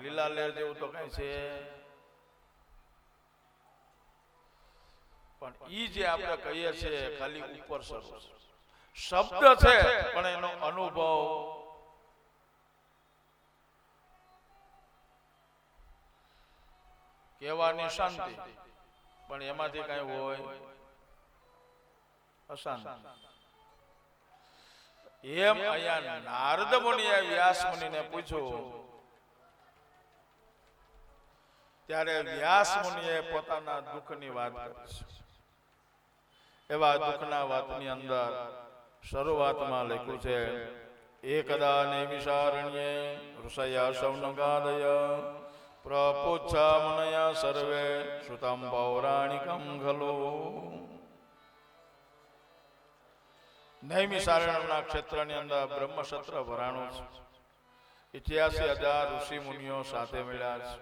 લીલા લેર જેવું તો કઈ છે પણ ઈ જે આપણે કહીએ છીએ ખાલી ઉપર સરું શબ્દ છે પણ એનો અનુભવ કહેવાની શાંતિ પણ એમાંથી કઈ હોય અશાંતિ. એમ અહીંયા નારદ મુનિએ વ્યાસ મુનિને પૂછ્યું ત્યારે વ્યાસ મુનિએ પોતાના દુઃખની વાત કરી છે. એવા દુઃખના વાતની અંદર શરૂઆતમાં લખ્યું છે એકદા નૈમિષારણ્યે ઋષયા સૌનગાદય પ્રપુચ્છા મુનયા સર્વે શ્રુતમ પૌરાણિકમ ખલો. નૈમિષારણ્યના ક્ષેત્રની અંદર બ્રહ્મસત્ર ભરાણું છે. 88,000 ઋષિ મુનિઓ સાથે મળ્યા છે.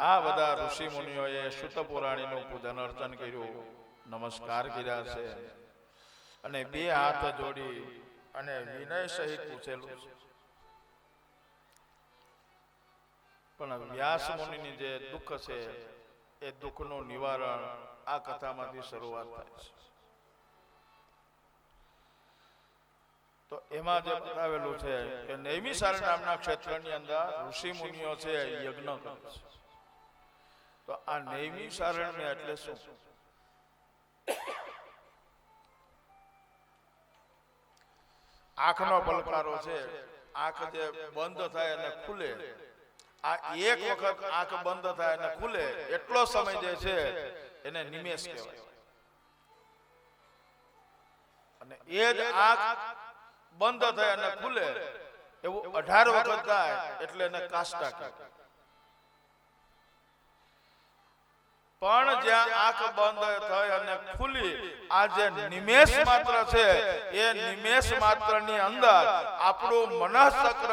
આ બધા ઋષિ મુનિઓએ શુદ્ધ પુરાણીનું પૂજન અર્ચન કર્યું, નમસ્કાર કર્યા છે અને બે હાથ જોડી અને વિનય સહિત પૂછેલું છે. પણ વ્યાસ મુનિની જે દુઃખ છે એ દુઃખનું નિવારણ આ કથામાંથી શરૂઆત થાય છે. તો એમાં જે બતાવેલું છે કે નૈમિષારણ્ય નામના ક્ષેત્રની અંદર ઋષિ મુનિઓ છે યજ્ઞ કરે છે. તો આ નૈમિષારણ્ય એટલે શું? આંખનો પલકારો છે, આંખ જે બંધ થાય અને ખુલે, આ એક વખત આંખ બંધ થાય અને ખુલે એટલો સમય જે છે એને નિમેષ કહેવાય. અને એ જ આંખ બંધ થાય અને ખુલે એવું 18 વખત થાય એટલે એને કાષ્ટા કહેવાય. પણ જ્યાં આંખ બંધ થઈ અને ખુલી આ જે નિમેષ માત્ર છે એ નિમેષ માત્રની અંદર આપણું મનઃચક્ર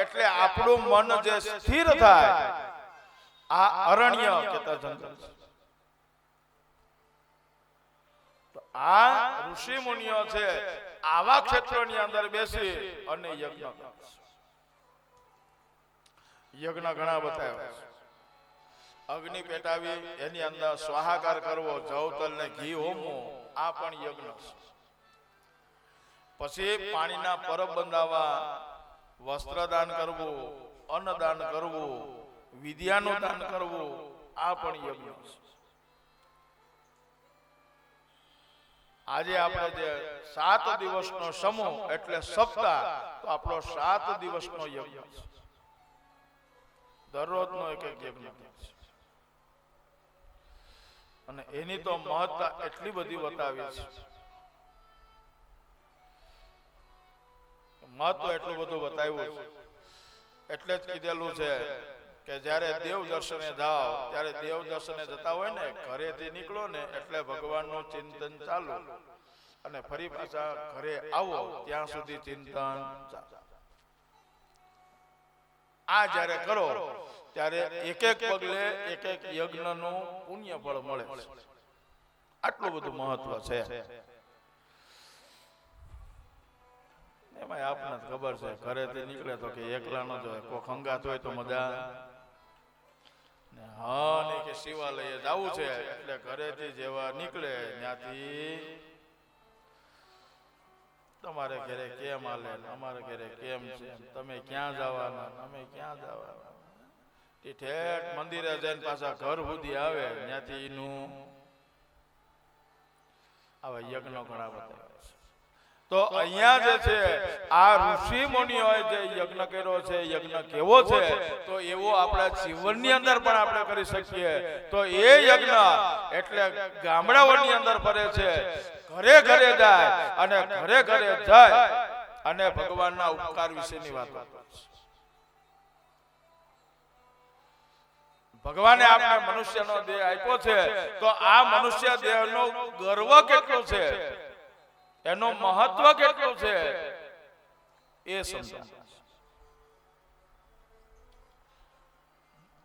એટલે આપણું મન જે સ્થિર થાય આ અરણ્ય કેતા જંગલ છે. તો આ ઋષિ મુનિઓ છે આવા ક્ષેત્રોની અંદર બેસી અને યજ્ઞ કરે છે. યજ્ઞ ઘણા બતાવ્યા છે. અગ્નિ પેટાવી એની અંદર સ્વાહાકાર કરવો, જવતલ ને ઘી હોમવું, આ પણ યજ્ઞ છે. પછી પાણીના પરબ બંધાવા, વસ્ત્રદાન કરવું, અન્નદાન કરવું, વિદ્યાનું દાન કરવું, આ પણ યજ્ઞ છે. આજે આપણે જે 7 દિવસનો સમૂહ એટલે સપ્તાહ, તો આપણો 7 દિવસનો યજ્ઞ છે. દરરોજનો એક એક યજ્ઞ છે. અને એની તો મહત્તા એટલી બધી બતાવી છે, મહત્વ એટલું બધું બતાવ્યું છે. એટલે જ કીધેલું છે કે જ્યારે દેવ દર્શને જાઓ ત્યારે દેવ દર્શને જતા હોય ને ઘરેથી નીકળો ને એટલે ભગવાનનું ચિંતન ચાલુ અને ફરી પાછા ઘરે આવો ત્યાં સુધી ચિંતન ચાલુ. આ જ્યારે કરો ત્યારે એક એક પગલે એક એક યજ્ઞનું પુણ્ય ફળ મળે છે. આટલું બધું મહત્વ છે. એમાં આપણને ખબર છે ઘરેથી નીકળે તો કે એકલા ન જોય, કોઈ ખંગાત હોય તો મજા. હા નહીં કે શિવાલયે જવું છે એટલે ઘરેથી જેવા નીકળે ત્યાંથી તમારે ઘરે કેમ હાલે, અમારે ઘરે કેમ છે, તમે ક્યાં જવાના, અમે ક્યાં જવાના, ઠેઠ મંદિરે જઈને પાછા ઘર સુધી આવે ત્યાંથી એનું આવા યજ્ઞ ઘણા બધા. તો અહીંયા જે છે આ ઋષિ મુનિઓએ જે યજ્ઞ કર્યો છે, યજ્ઞ કેવો છે તો એવો આપણા જીવનની અંદર પણ આપણે કરી શકીએ. તો એ યજ્ઞ એટલે ગામડાઓની અંદર ફરે છે, ઘરે ઘરે જાય અને ઘરે ઘરે જાય અને ભગવાનના ઉપકાર વિશેની વાતો કરે છે. ભગવાને આપણે મનુષ્યનો દેહ આપ્યો છે તો આ મનુષ્ય દેહનો ગર્વ કેટલો છે, એનો મહત્વ કેટલું છે એ સમજાય.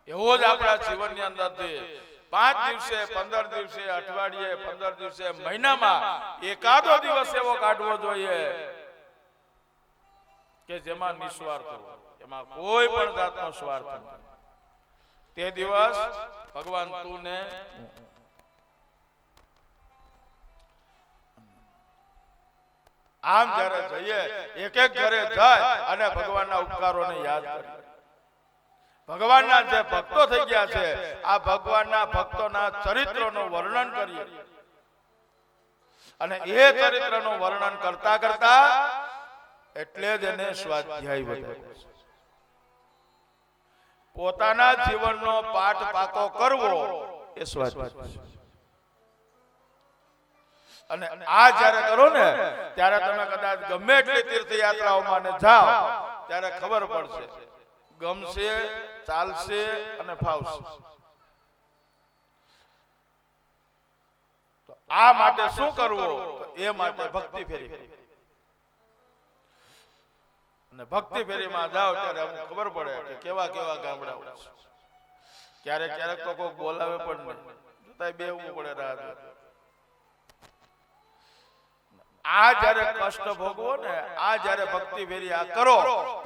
એવો જ આપણા જીવનની અંદરથી 5 દિવસે, 15 દિવસે, અઠવાડિયે, 15 દિવસે, મહિનામાં એકાદો દિવસ એવો કાઢવો જોઈએ કે જેમાં નિસ્વાર્થ હોય, એમાં કોઈ પણ જાતનો સ્વાર્થ નથી. તે દિવસ ભગવાન તું ને આમ જ્યારે જઈએ એક એક ઘરે જાય અને ભગવાનના ઉપકારોને યાદ કરીએ. ભગવાનના જે ભક્તો થઈ ગયા છે આ ભગવાનના ભક્તોના ચરિત્રનું વર્ણન કરીએ અને એ ચરિત્રનું વર્ણન કરતા કરતા એટલે જ એને સ્વાધ્યાય બતાવ્યો છે. પોતાના જીવનનો પાઠ પાકો કરવો એ સ્વાધ્યાય છે. અને આ જ્યારે કરો ને ત્યારે તમે કદાચ ગમે એટલી તીર્થયાત્રાઓમાં જાઓ ત્યારે ખબર પડશે, ગમશે, ચાલશે અને ફાવશે. તો આ માટે શું કરવું? એ માટે ભક્તિ ફેરી. અને ભક્તિ ફેરીમાં જાઓ ત્યારે અમને ખબર પડે કે કેવા કેવા ગામડાઓ છે. ક્યારેક ક્યારેક તો કોઈ બોલાવે પણ નહીં, છતાંય બેહવું પડે રાત. આ જયારે કષ્ટ ભોગવો ને, આ જયારે ભક્તિ ફેરી આ કરો,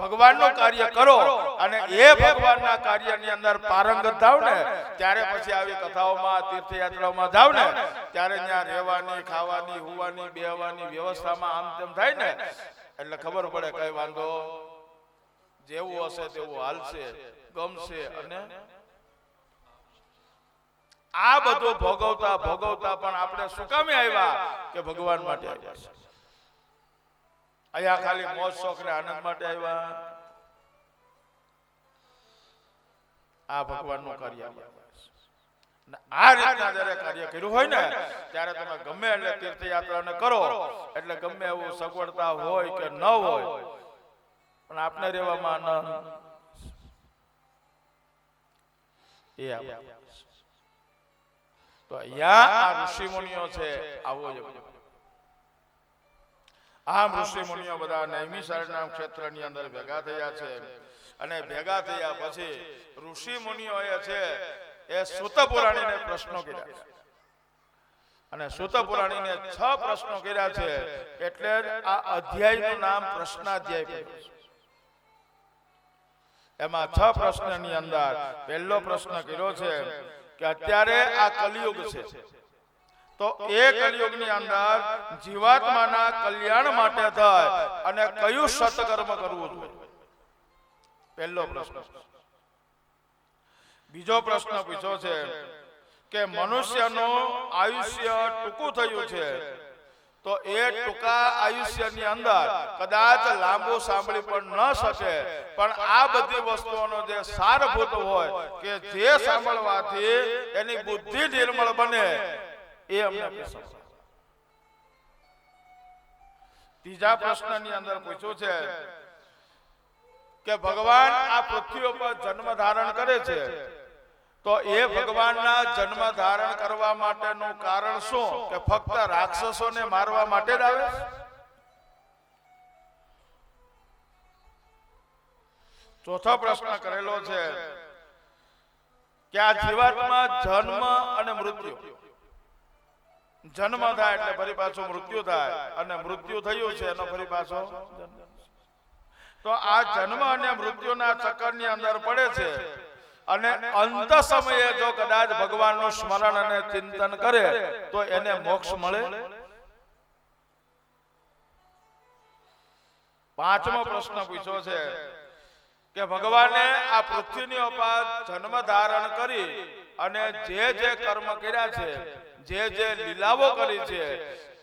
ભગવાનનું કાર્ય કરો અને એ ભગવાનના કાર્યની અંદર પારંગત થાવ ને ત્યારે પછી આવી કથાઓમાં, તીર્થયાત્રાઓમાં જાવ ને ત્યારે ત્યાં રહેવાની, ખાવાની, હુવાની, બેહવાની વ્યવસ્થામાં આમ તેમ થાય ને એટલે ખબર પડે કઈ વાંધો, જેવું હશે તેવું હાલશે, ગમશે. અને આ બધું ભોગવતા ભોગવતા પણ આપણે શું કામે આવ્યા? કે ભગવાન માટે આવ્યા છે. અહીંયા ખાલી મોજ શોખ ને આનંદ માટે આવ્યા? આ ભગવાનનું કાર્ય. આ રીતના જયારે કાર્ય કર્યું હોય ને ત્યારે તમે ગમે એટલે તીર્થયાત્રાને કરો એટલે ગમે એવું સગવડતા હોય કે ન હોય પણ આપણે રહેવામાં આનંદ એ તો અહીંયા આ ઋષિ મુનિઓ છે. આવો જ આમ ઋષિ મુનિઓ બધા નૈમિષારણ્ય ક્ષેત્રની અંદર ભેગા થયા છે અને ભેગા થયા પછી ઋષિ મુનિઓ છે એ સૂત પુરાણીને પ્રશ્નો કર્યા છે અને સૂત પુરાણીને 6 પ્રશ્નો કર્યા છે. એટલે આ અધ્યાયનું નામ પ્રશ્નાધ્યાય પડ્યું છે. એમાં 6 પ્રશ્નની અંદર પહેલો પ્રશ્ન કર્યો છે કે અત્યારે આ કલિયુગ છે તો એ કલિયુગની અંદર જીવાત્માના કલ્યાણ માટે થાય અને કયું સત્કર્મ કરવું જોઈએ? પહેલો પ્રશ્ન. બીજો પ્રશ્ન પૂછ્યો છે કે મનુષ્યનું આયુષ્ય ટૂંકું થયું છે તો એ ટૂંકા આયુષ્યની અંદર કદાચ લાંબુ સાંભળી પણ ન શકે પણ આ બધી વસ્તુઓનો જે સારભૂત હોય કે જે સાંભળવાથી એની બુદ્ધિ નિર્મળ બને એ અમને પસંદ. ત્રીજા પ્રશ્નની અંદર પૂછ્યું છે કે ભગવાન આ પૃથ્વી ઉપર જન્મ ધારણ કરે છે તો એ ભગવાનના જન્મ ધારણ કરવા માટેનું કારણ શું? કે ફક્ત રાક્ષસોને મારવા માટે જ આવે? ચોથો પ્રશ્ન કરેલો છે કે આ જીવાત્મા જન્મ અને મૃત્યુ, જન્મ થાય એટલે ફરી પાછું મૃત્યુ થાય અને મૃત્યુ થયું છે એનો ફરી પાછો તો આ જન્મ અને મૃત્યુના ચક્કરની અંદર પડે છે અને અંત સમયે જો કદાચ ભગવાનનું સ્મરણ અને ચિંતન કરે તો એને મોક્ષ મળે. પાંચમો પ્રશ્ન પૂછ્યો છે કે ભગવાને આ પૃથ્વીની ઉપર જન્મ ધારણ કરી અને જે કર્મ કર્યા છે, જે લીલાઓ કરી છે,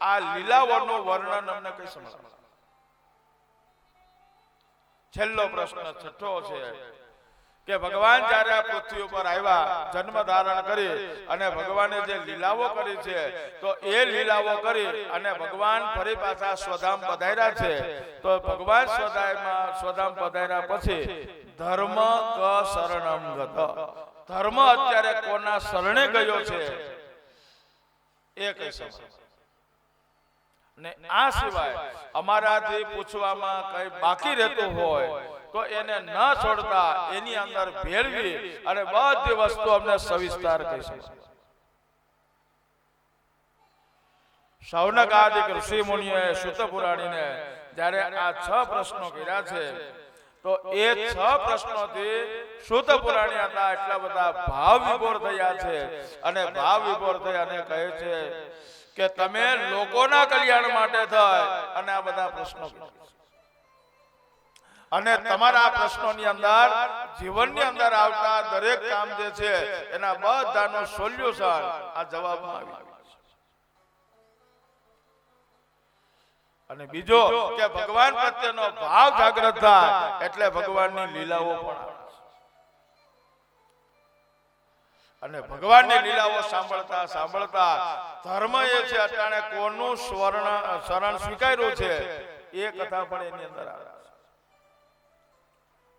આ લીલાઓનું વર્ણન અમને કઈ સમજાવો. છેલ્લો પ્રશ્ન છઠ્ઠો છે કે ભગવાન જ્યારે આ પૃથ્વી ઉપર આવ્યા, જન્મ ધારણ કરી અને ભગવાને જે લીલાઓ કરી છે તો એ લીલાઓ કરી અને ભગવાન ફરી પાછા સ્વધામ પધાર્યા છે તો ભગવાન સ્વધામ પધાર્યા પછી ધર્મ ક શરણમ ગત, ધર્મ અત્યારે કોના શરણે ગયો છે એ કઈ સમજ. ને આ સિવાય અમારાથી પૂછવામાં કઈ બાકી રહેતું હોય તો એને ન છોડતા એની અંદર ભેળવી અને બધી વસ્તુ અમને સવિસ્તાર કહી શકે. શૌનકાદિક ઋષિ મુનિઓએ સૂત પુરાણીને જ્યારે આ 6 પ્રશ્નો કર્યા છે તો એ 6 પ્રશ્નોથી સૂત પુરાણી હતા એટલા બધા ભાવ વિભોર થયા છે અને ભાવ વિભોર થઈ અને કહે છે કે તમે લોકોના કલ્યાણ માટે થાય અને આ બધા પ્રશ્નો અને તમારા આ પ્રશ્નોની અંદર જીવનની અંદર આવતા દરેક કામ જે છે એના બધાનું સોલ્યુશન આ જવાબમાં આવ્યું અને બીજો કે ભગવાન પ્રત્યેનો ભાવ જાગૃત થાય એટલે ભગવાનની લીલાઓ પણ આવે અને ભગવાનની લીલાઓ સાંભળતા સાંભળતા ધર્મ એ છે અટાણે કોનું શરણ સ્વીકાર્યું છે એ કથા પણ એની અંદર આવે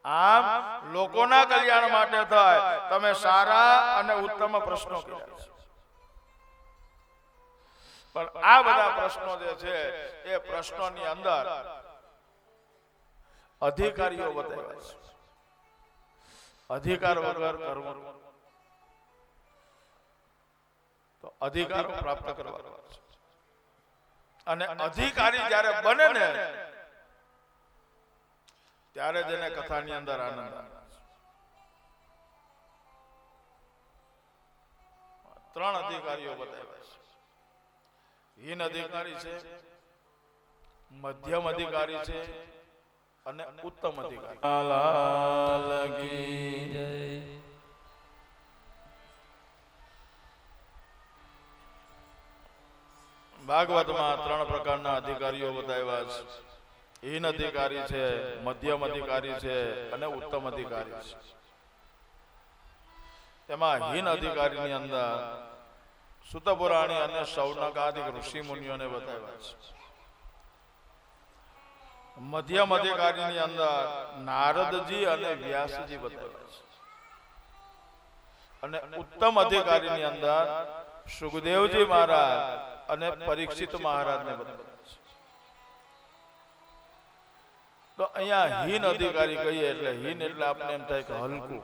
આમ લોકોના કલ્યાણ માટે થાય તમે સારા અને ઉત્તમ પ્રશ્નો કર્યા છે પણ આ બધા પ્રશ્નો જે છે એ પ્રશ્નોની અંદર અધિકારીઓ બતાવ્યા છે અધિકાર વગર કરવું તો અધિકારો પ્રાપ્ત કરવા અને અધિકારી જ્યારે બને ને ત્યારે જ એને કથાની અંદર આનંદ આવે 3 અધિકારીઓ બતાવ્યા છે હીન અધિકારી છે મધ્યમ અધિકારી છે અને ઉત્તમ અધિકારી ભાગવતમાં 3 પ્રકારના અધિકારીઓ બતાવ્યા છે હીન અધિકારી છે મધ્યમ અધિકારી છે અને ઉત્તમ અધિકારી છે એમાં હીન અધિકારીની અંદર સૂત પુરાણી અને શૌનકાદિક ઋષિ મુનિઓને બતાવ્યા છે મધ્યમ અધિકારીની અંદર નારદજી અને વ્યાસજી બતાવ્યા છે અને ઉત્તમ અધિકારીની અંદર સુખદેવજી મહારાજ અને પરીક્ષિત મહારાજને બતાવ્યા છે તો અહીંયા હીન અધિકારી કહીએ એટલે હીન એટલે આપણે એમ થાય કે હલકું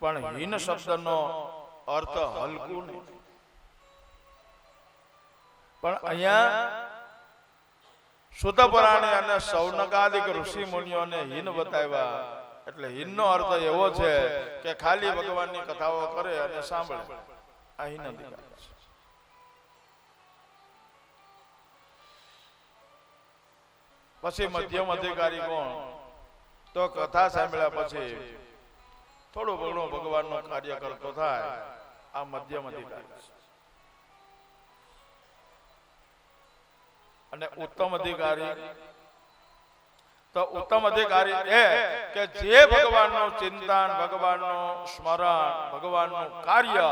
પણ હીન શબ્દનો અર્થ હલકું નહીં પણ અહીંયા સૂત પુરાણી અને શૌનકાદિક ઋષિ મુનિઓને હીન બતાવ્યા એટલે હીનનો અર્થ એવો છે કે ખાલી ભગવાનની કથાઓ કરે અને સાંભળે આ હીન અધિકારી છે પછી મધ્યમ અધિકારી કોણ તો કથા સાંભળ્યા પછી થોડું ઘણું ભગવાનનું કાર્ય કરતો થાય આ મધ્યમ અધિકારી છે અને ઉત્તમ અધિકારી તો ઉત્તમ અધિકારી એ કે જે ભગવાનનું ચિંતન ભગવાનનું સ્મરણ ભગવાનનું કાર્ય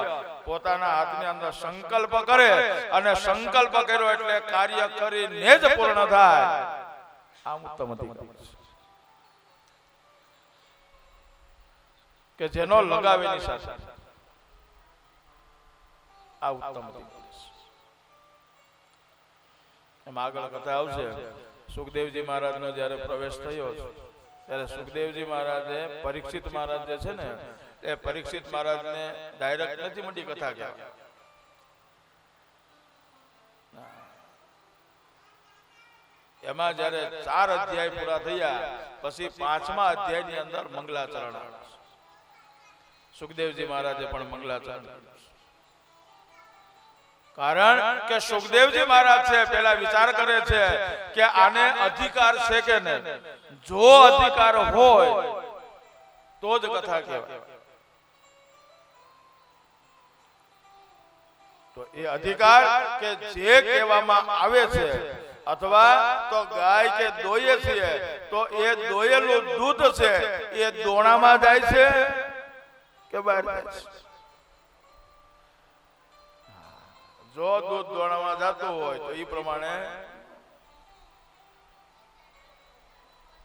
પોતાના હાથની અંદર સંકલ્પ કરે અને સંકલ્પ કર્યો એટલે કાર્ય કરીને જ પૂર્ણ થાય આ ઉત્તમ અધિકારી કે જેનો લગાવેની સાથે આ ઉત્તમ અધિકારી એમ આગળ કથા આવશે સુખદેવજી મહારાજનો જ્યારે પ્રવેશ થયો ત્યારે સુખદેવજી મહારાજે પરીક્ષિત મહારાજ જે છે ને એ પરીક્ષિત મહારાજને ડાયરેક્ટ નથી મંડી કથા કહેવા એમાં જ્યારે 4 અધ્યાય પૂરા થયા પછી 5મા અધ્યાયની અંદર મંગલાચરણ સુખદેવજી મહારાજે પણ મંગલાચરણ કારણ કે સુખદેવજી મહારાજ છે પેલા વિચાર કરે છે કે આને અધિકાર છે કે નહીં જો અધિકાર હોય તો જ કથા કહેવાય તો એ અધિકાર કે જે કહેવામાં આવે છે અથવા તો ગાય કે દોઈએ છીએ તો એ દોયેલું દૂધ છે એ દોણામાં જાય છે કે બહાર જાય છે જો દૂધ દોણામાં જતું હોય તો એ પ્રમાણે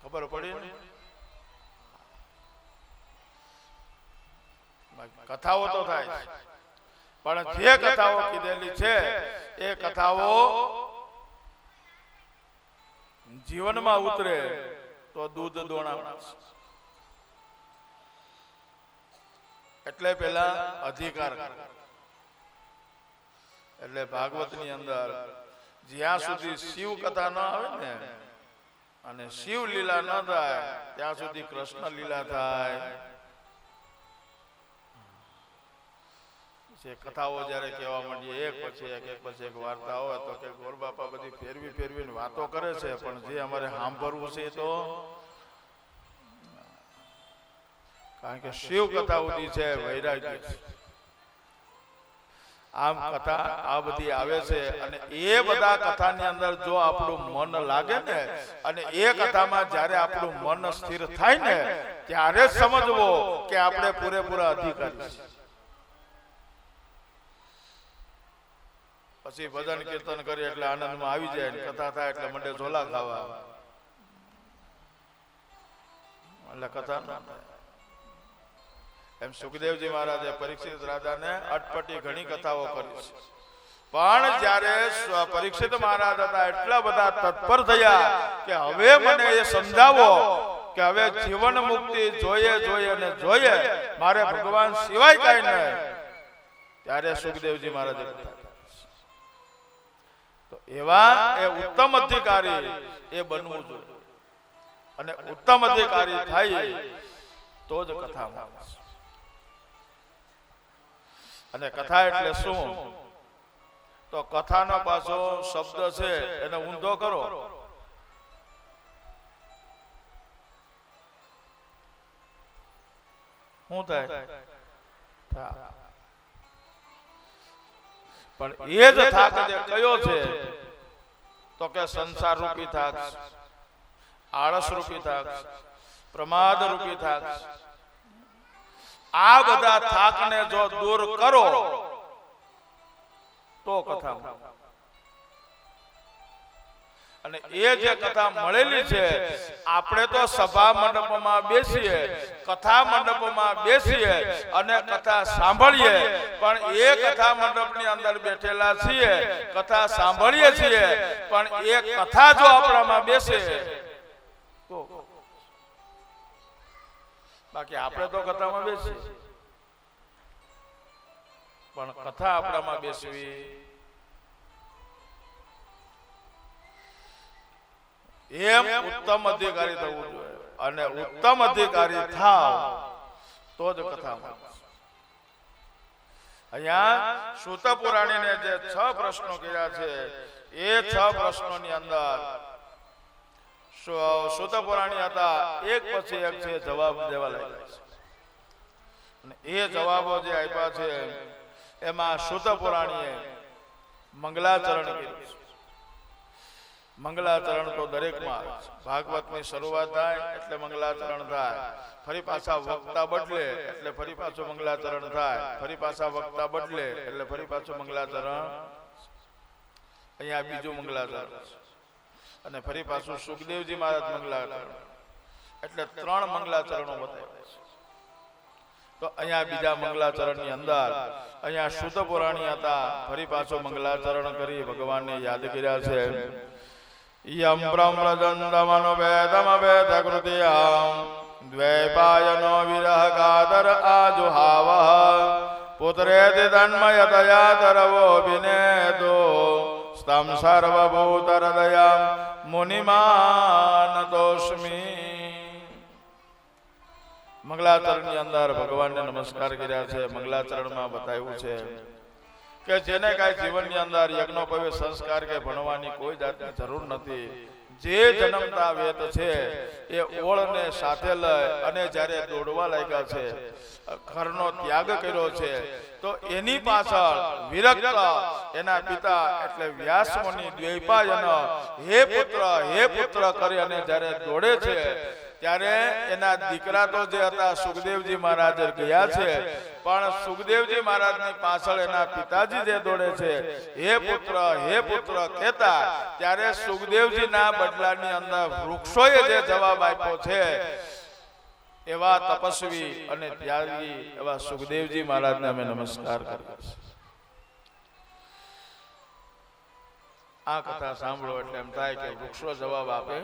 ખબર પડી ને કથાઓ તો થાય પણ જે કથાઓ કીધેલી છે એ કથાઓ જીવનમાં ઉતરે તો દૂધ દોણામાં એટલે પેલા અધિકાર એટલે ભાગવતની અંદર જ્યાં સુધી શિવ કથા ન આવે ને અને શિવ લીલા ન થાય ત્યાં સુધી કૃષ્ણ લીલા થાય. જે કથાઓ જયારે કહેવા માંડીએ એક પછી એક વાર્તા હોય તો કે ગોરબાપા બધી ફેરવીને વાતો કરે છે, પણ જે અમારે સાંભળવું છે તો કારણ કે શિવ કથા ઉદી છે, વૈરાગ્ય છે. આમ કથા આ બધી આવે છે અને એ બધા કથાની અંદર જો આપણું મન લાગે ને અને એ કથામાં જ્યારે આપણું મન સ્થિર થાય ને ત્યારે જ સમજવો કે આપણે પૂરેપૂરા અધિકારી છીએ. પછી ભજન કીર્તન કરી એટલે આનંદમાં આવી જાય ને કથા થાય એટલે મંડે ઝોલા ખાવા, એટલે કથા ના થાય. એમ સુખદેવજી મહારાજે પરીક્ષિત રાજાને અટપટી ઘણી કથાઓ કરી છે, પણ જ્યારે પરીક્ષિત મહારાજ હતા એટલા બધા તત્પર થયા કે હવે મને એ સમજાવો કે હવે જીવન મુક્તિ જોઈએ મારે ભગવાન સિવાય કઈ નહીં. ત્યારે સુખદેવજી મહારાજે તો એવા એ ઉત્તમ અધિકારી એ બનવું જોઈએ અને ઉત્તમ અધિકારી થાય તો જ કથામાં. અને કથા એટલે શું? તો કથાનો પાછો શબ્દ છે એને ઊંધો કરો શું થાય? પણ એ જ થાક જે કયો છે તો કે સંસાર રૂપી થાક, આળસ રૂપી થાક, પ્રમાદ રૂપી થાક. આ બધા થાકને જો દૂર કરો તો કથા. અને એ જે કથા મળેલી છે આપણે તો સભા મંડપમાં બેસીએ, કથા મંડપમાં બેસીએ અને કથા સાંભળીએ, પણ એ કથા મંડપની અંદર બેઠેલા છીએ, કથા સાંભળીએ છીએ, પણ એ કથા જો આપણામાં બેસે તો. બાકી આપણે તો કથામાં બેસીએ પણ કથા આપણામાં બેસવી એમ ઉત્તમ અધિકારી થવું જોઈએ. અને ઉત્તમ અધિકારી થાવ તો જ કથામાં. અહીંયા સૂત પુરાણીને જે 6 પ્રશ્નો કર્યા છે એ 6 પ્રશ્નોની અંદર સૂત પુરાણી હતા એક પછી એક છે જવાબ દેવા લાગ્યા છે. અને એ જવાબો જે આપ્યા છે એમાં સૂત પુરાણીએ મંગલાચરણ કર્યું છે. મંગલાચરણ તો દરેકમાં ભાગવતની શરૂઆત થાય એટલે મંગલાચરણ થાય, ફરી પાછા વક્તા બદલે એટલે ફરી પાછું મંગલાચરણ થાય, ફરી પાછા વક્તા બદલે એટલે ફરી પાછું મંગલાચરણ. અહીંયા બીજું મંગલાચરણ અને ફરી પાછું સુખદેવજી મહારાજ મંગલાચરણ, એટલે 3 મંગલાચરણો બતાવ્યા છે. તો અહીંયા બીજા મંગલાચરણની અંદર અહીંયા સૂત પુરાણી હતા, ફરી પાછું મંગલાચરણ કરી ભગવાનને યાદ કર્યા છે. યમ બ્રહ્મજંદમનો વેદમવેદ કૃતિયમ દ્વૈપાયનો વિરહ કાદર આજુહાવઃ પુત્રેતિ તન્મયતયા તરવો વિનેદો સ્તમ સર્વભૂત હૃદયમ મુનિમાનતોસ્મિ. મંગલાચરણની અંદર ભગવાનને નમસ્કાર કર્યા છે. મંગલાચરણમાં બતાવ્યું છે કે જેને કાંઈ જીવનની અંદર યજ્ઞોપવિત સંસ્કાર કે ભણવાની કોઈ જાતની જરૂર નથી. જે જન્મતા વેત છે એ ઓળને સાથે લઈ અને જ્યારે દોડવા લાગ્યા છે, ઘરનો ત્યાગ કર્યો છે, તો એની પાછળ વિરક્ત એના પિતા એટલે વ્યાસ મુનિ દ્વૈપાયન હે પુત્ર કરી અને જ્યારે દોડે છે ત્યારે એના દીકરા તો જે હતા સુખદેવજી મહારાજ ગયા છે, પણ સુખદેવજી મહારાજની પાછળ એના પિતાજી જે દોડે છે હે પુત્ર કહેતા, ત્યારે સુખદેવજીના બદલાની અંદર વૃક્ષોએ જે જવાબ આપ્યો છે એવા તપસ્વી અને ત્યાગી એવા સુખદેવજી મહારાજને અમે નમસ્કાર કરીએ છીએ. આ કથા સાંભળો એટલે એમ થાય કે વૃક્ષો જવાબ આપે,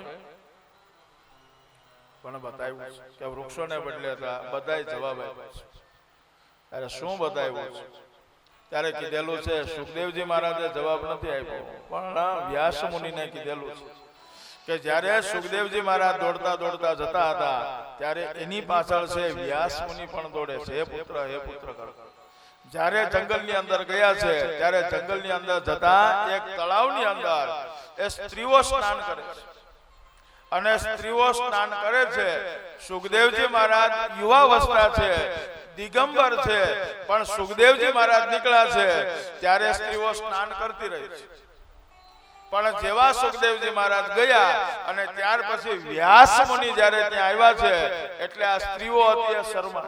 પણ બતાવ્યું કે વૃક્ષોને બદલે બધાય જવાબ આપ્યા છે. ત્યારે શું બતાવ્યું છે? ત્યારે કીધેલું છે સુખદેવજી મહારાજે જવાબ નથી આપ્યો, પણ વ્યાસ મુનિને કીધેલું છે કે જ્યારે સુખદેવજી મહારાજ દોડતા દોડતા જતા હતા ત્યારે એની પાછળ છે વ્યાસ મુનિ પણ દોડે છે, હે પુત્ર કર. જ્યારે જંગલની અંદર ગયા છે ત્યારે જંગલની અંદર જતા એક તળાવની અંદર એ સ્ત્રીઓ સ્નાન કરે છે અને સ્ત્રીઓ સ્નાન કરે છે. સુખદેવજી મહારાજ યુવા અવસ્થા છે, દિગંબર છે, પણ સુખદેવજી મહારાજ નીકળ્યા છે ત્યારે સ્ત્રીઓ સ્નાન કરતી રહી છે. પણ જેવા સુખદેવજી મહારાજ ગયા અને ત્યાર પછી વ્યાસ મુનિ જ્યારે ત્યાં આવ્યા છે એટલે આ સ્ત્રીઓ હતી શર્મા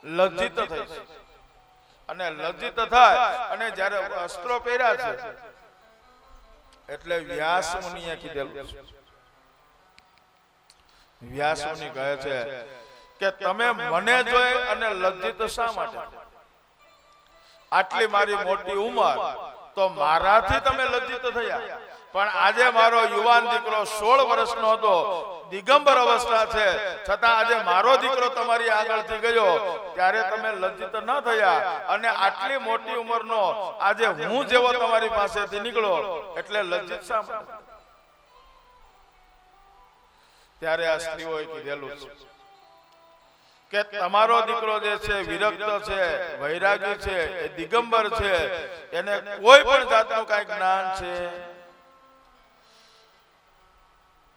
લજ્જિત થઈ છે અને લજ્જિત થાય અને જ્યારે વસ્ત્રો પહેર્યા છે એટલે વ્યાસ મુનિએ કીધેલું છે. વ્યાસ મુનિ કહે છે કે તમે મને જોઈ અને લજ્જિત શા માટે? આટલી મારી મોટી ઉંમર તો મારાથી તમે લજ્જિત થયા, પણ આજે મારો યુવાન દીકરો 16 વર્ષનો હતો, દિગંબર અવસ્થા છે, છતાં આજે મારો દીકરો તમારી આગળથી ગયો ત્યારે તમે લજ્જિત ન થયા અને આટલી મોટી ઉંમરનો આજે હું જેવો તમારી પાસેથી નીકળો એટલે લજ્જિત શા માટે? ત્યારે આ સ્ત્રીઓએ કીધેલું છે કે તમારો દીકરો જે છે વિરક્ત છે, વૈરાગી છે, એ દિગંબર છે, એને કોઈ પણ જાતનું કઈ જ્ઞાન છે,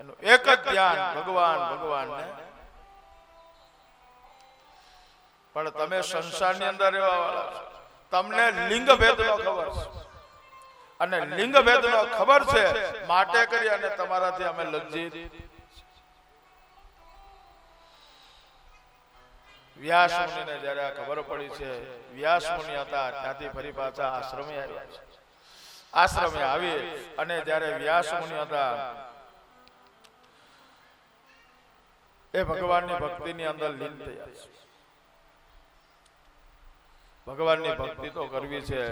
એનું એક જ ધ્યાન ભગવાનને. પણ તમે સંસારની અંદર રહેવા વાળા છો, તમને લિંગ ભેદનો ખબર છે અને લિંગ ભેદનો ખબર છે માટે કરી અને તમારાથી અમે લજ્જિત. વ્યાસ મુનિને જ્યારે આ ખબર પડી છે, વ્યાસ મુનિ હતા ત્યાંથી ફરી પાછા આશ્રમે આવ્યા છે. આશ્રમે આવી અને જ્યારે વ્યાસ મુનિ હતા એ ભગવાનની ભક્તિની અંદર લીન થયા છે. ભગવાનની ભક્તિ તો કરવી છે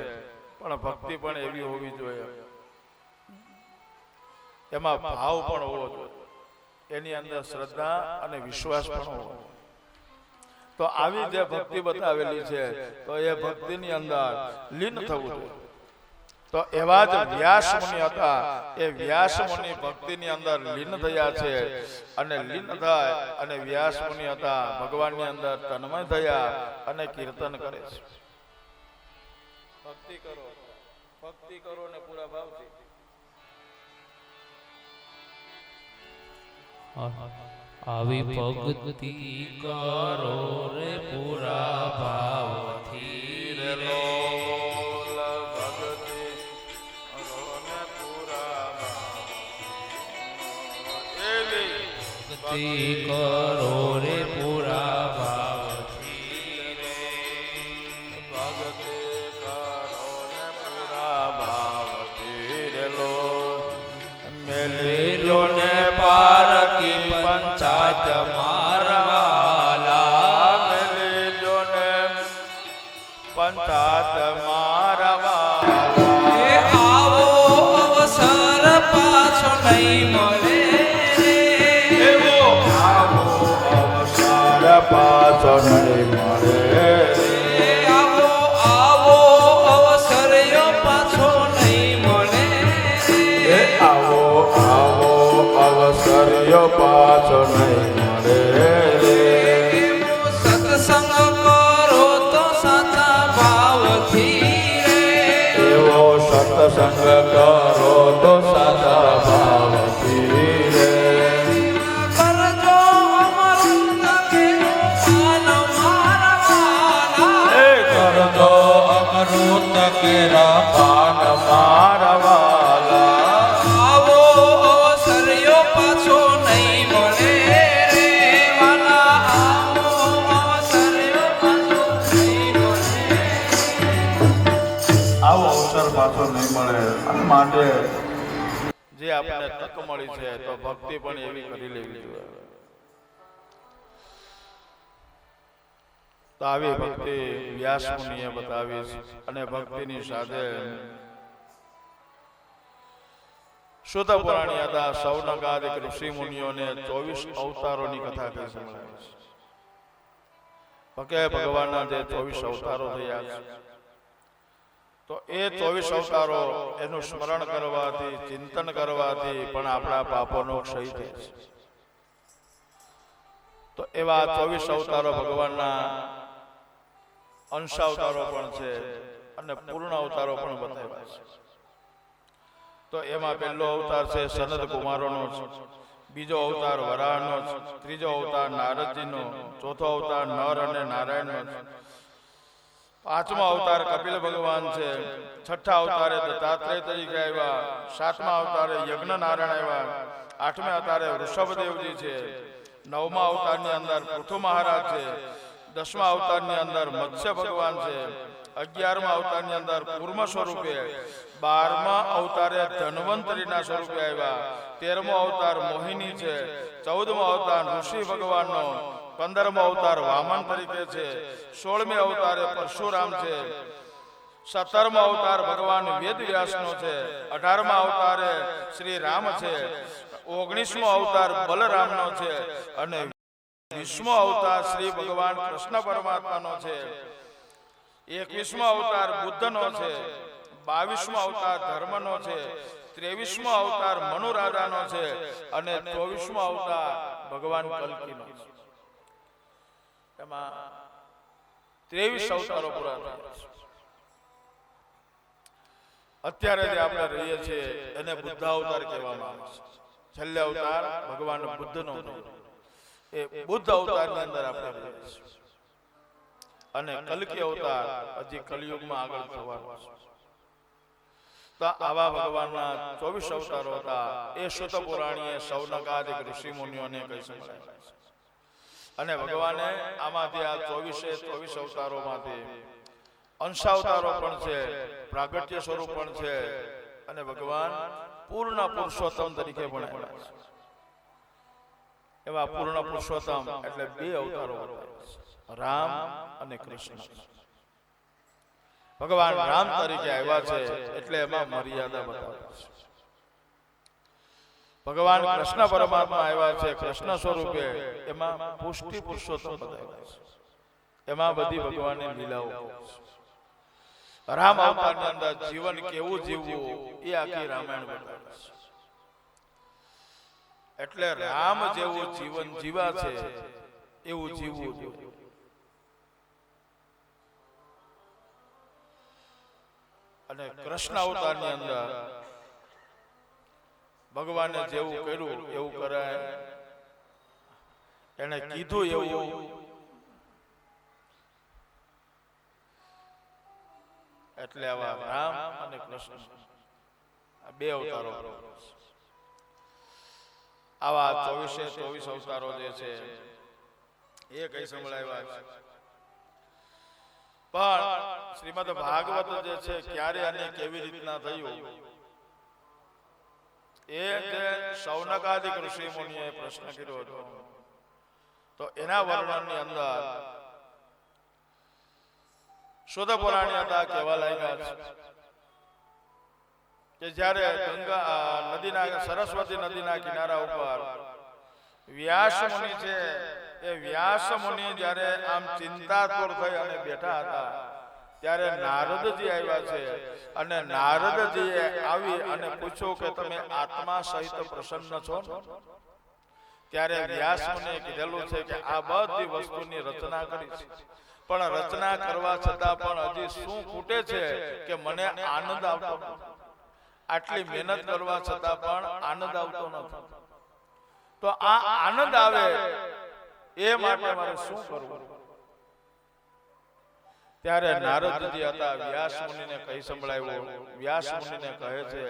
પણ ભક્તિ પણ એવી હોવી જોઈએ એમાં ભાવ પણ હોવો જોઈએ, એની અંદર શ્રદ્ધા અને વિશ્વાસ પણ હોવો. તો આવી જે ભક્તિ બતાવેલી છે તો એ ભક્તિની અંદર લીન થવું જોઈએ. તો એવા જ વ્યાસ મુનિ હતા, એ વ્યાસ મુનિ ભક્તિની અંદર લીન થયા છે અને લીન થાય અને વ્યાસ મુનિ હતા ભગવાનની અંદર તન્મય થયા અને કીર્તન કરે છે. ભક્તિ કરો ને પૂરા ભાવથી. આવી ભક્તિ કરો રે પૂરા ભાવથી રે લોલ ભક્તિ કરો ને પૂરા ભાવથી. ભક્તિ કરો રે પૂરા ભાવથી રે ભક્તિ કરો ને પૂરા ભાવથી રે લો મેલો ને પારકી પંચાયત મારવાલા, મેલો ને પંચાયત મારવાલા. એ આવો અવસર પાછો નહીં મળે રે, એવો આવો અવસર પાછો નહીં મળે રે. આવો અવસર પાછો નહીં મળે રે. આવો અવસર પાછો નહીં મળે રે. સત્સંગ કરો તો સાચા ભાવથી રે, એવો સત્સંગ કરો તો સાચા ભાવથી રે. કરજો અમૃત કેરો પાન મારવાલા, એ કરજો અમૃત કેરા પાન મારવાલા. આવો અવસર પાછો નહીં મળે રે વાલા, આવો અવસર પાછો નહીં મળે. આવો અવસર પાછો નહીં મળે અને માટે જે આપણે તક મળી છે તો ભક્તિ પણ એવી કરી લેવી જોઈએ. તો આવી ભક્તિ વ્યાસ મુનિએ બતાવી અને ભક્તિની સાથે શુદ્ધ પુરાણી હતા સૌનકાદિક ઋષિ મુનિઓને 24 અવતારોની કથા કહી સંભળાવી છે. ભગવાનના જે 24 અવતારો થયા છે તો એ 24 અવતારો એનું સ્મરણ કરવાથી ચિંતન કરવાથી પણ આપણા પાપોનો ક્ષય થાય છે. તો એવા 24 અવતારો ભગવાનના અંશ અવતારો પણ છે અને પૂર્ણ અવતારો પણ બતાવ્યા છે. તો એમાં પહેલો અવતાર છે સનદ કુમારોનો છે, બીજો અવતાર વરાહનો છે, ત્રીજો અવતાર નારદજીનો, ચોથો અવતાર નર અને નારાયણનો છે, પાંચમો અવતાર કપિલ ભગવાન છે, છઠ્ઠા અવતારે દત્તાત્રેય તરીકે આવ્યા, સાતમા અવતારે યજ્ઞ નારાયણ આવ્યા, આઠમા અવતારે વૃષભદેવજી છે, નવમા અવતારની અંદર પૃથુ મહારાજ છે, દસમા અવતારની અંદર મત્સ્ય ભગવાન છે, 11મા અવતારની અંદર કૂર્મ સ્વરૂપે, 12મા અવતારે ધન્વંતરીના સ્વરૂપે આવ્યા, 13મો અવતાર મોહિની છે, 14મો અવતાર ઋષિ ભગવાનનો, 15મો અવતાર વામન તરીકે છે, 16મી અવતારે પરશુરામ છે, 17મો અવતાર ભગવાન વેદ વ્યાસનો છે, 18મા અવતારે શ્રી રામ છે, 19મો અવતાર બલરામનો છે અને 20મો અવતાર શ્રી ભગવાન કૃષ્ણ પરમાત્માનો છે, 21મો અવતાર બુદ્ધનો છે, 22મો અવતાર ધર્મનો છે, 23મો અવતાર મનુ રાજાનો છે અને 24મો અવતાર ભગવાન કલ્કીનો છે. એમાં 23 અવતારો પૂરા થયા છે. અત્યારે જે આપણે રહીએ છીએ એને બુદ્ધ અવતાર કહેવામાં આવે છે. છેલ્લે અવતાર ભગવાન બુદ્ધનો એ બુદ્ધ અવતારની અંદર આપણે રહીએ છીએ અને કલ્કી અવતાર હજી કલિયુગમાં આગળ થવાનો છે. તો આવા ભગવાનના 24 અવતારો હતા. એ શુદ્ધ પુરાણીએ સૌનકાદિક ઋષિ મુનિઓને કહી શકાય છે. અને ભગવાને આમાંથી આ 24 અવતારોમાંથી અંશાવતારો પણ છે, પ્રાગટ્ય સ્વરૂપ પણ છે અને ભગવાન પૂર્ણ પુરુષોત્તમ તરીકે પણ આવ્યા છે. એવા પૂર્ણ પુરુષોત્તમ એટલે 2 અવતારો બતાવ્યા, રામ અને કૃષ્ણ. ભગવાન રામ તરીકે આવ્યા છે એટલે એમાં મર્યાદા બતાવે છે. ભગવાન કૃષ્ણ પરમાત્મા આવ્યા છે કૃષ્ણ સ્વરૂપે, એમાં પુષ્ટિ પુરુષોત્તમ બતાવ્યા છે. એમાં બધી ભગવાનની લીલાઓ છે. રામ અવતારની અંદર જીવન કેવું જીવવું એ આખી રામાયણ બતાવે છે. એટલે રામ જેવું જીવન જીવા છે એવું જીવવું જોઈએ. અને કૃષ્ણ અવતારની અંદર ભગવાને જેવું કર્યું એવું કરાય, એને કીધું એવું એટલે આવા રામ અને કૃષ્ણ આ 2 અવતારો. આવા 24 અવતારો જે છે એ કઈ સંભળાવ્યા છે. પણ શ્રીમદ ભાગવત જે છે ક્યારે અને કેવી રીતના થયું એ જે સૌનકાદિક ઋષિ મુનિએ પ્રશ્ન કર્યો હતો તો એના વર્ણનની અંદર શુદ્ધ પુરાણી હતા કહેવા લાગ્યા છે કે જ્યારે ગંગા નદીના સરસ્વતી નદીના કિનારા ઉપર વ્યાસ મુનિ છે એ વ્યાસ મુનિ જ્યારે આમ ચિંતાતુર થઈ અને બેઠા હતા ત્યારે નારદજી આવ્યા છે અને નારદજીએ આવી અને પૂછ્યું કે તમે આત્મા સહિત પ્રસન્ન છો? ત્યારે વ્યાસ મુનિએ કીધેલું છે કે આ બધી વસ્તુની રચના કરી છે, પણ રચના કરવા છતાં પણ હજી શું ખૂટે છે કે મને આનંદ આવતો નથી. આટલી મહેનત કરવા છતાં પણ આનંદ આવતો નથી. તો આ આનંદ આવે એ માટે મારે શું કરવું? ત્યારે નારદજી હતા વ્યાસ મુનિને કહી સંભળાવ્યું. વ્યાસ મુનિને કહે છે